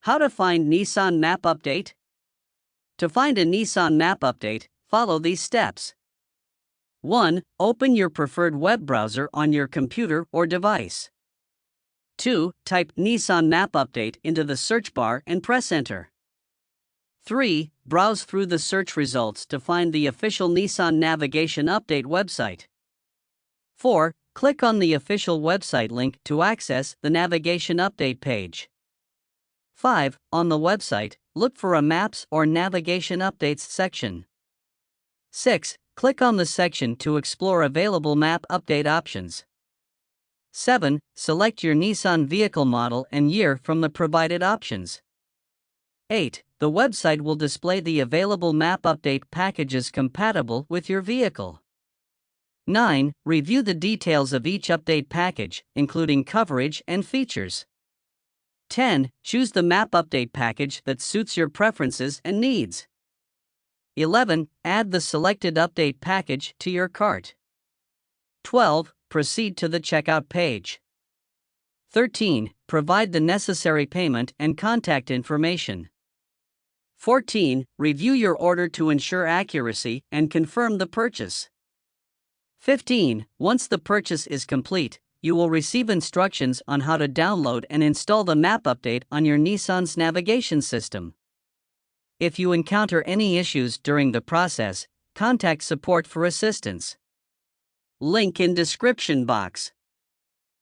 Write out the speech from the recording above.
How to find Nissan map update? To find a Nissan map update, follow these steps. 1. Open your preferred web browser on your computer or device. 2. Type Nissan map update into the search bar and press enter. 3. Browse through the search results to find the official Nissan navigation update website. 4. Click on the official website link to access the navigation update page. 5. On the website, look for a Maps or Navigation Updates section. 6. Click on the section to explore available map update options. 7. Select your Nissan vehicle model and year from the provided options. 8. The website will display the available map update packages compatible with your vehicle. 9. Review the details of each update package, including coverage and features. 10. Choose the map update package that suits your preferences and needs. 11. Add the selected update package to your cart. 12. Proceed to the checkout page. 13. Provide the necessary payment and contact information. 14. Review your order to ensure accuracy and confirm the purchase. 15. Once the purchase is complete, you will receive instructions on how to download and install the map update on your Nissan's navigation system. If you encounter any issues during the process, contact support for assistance. Link in description box.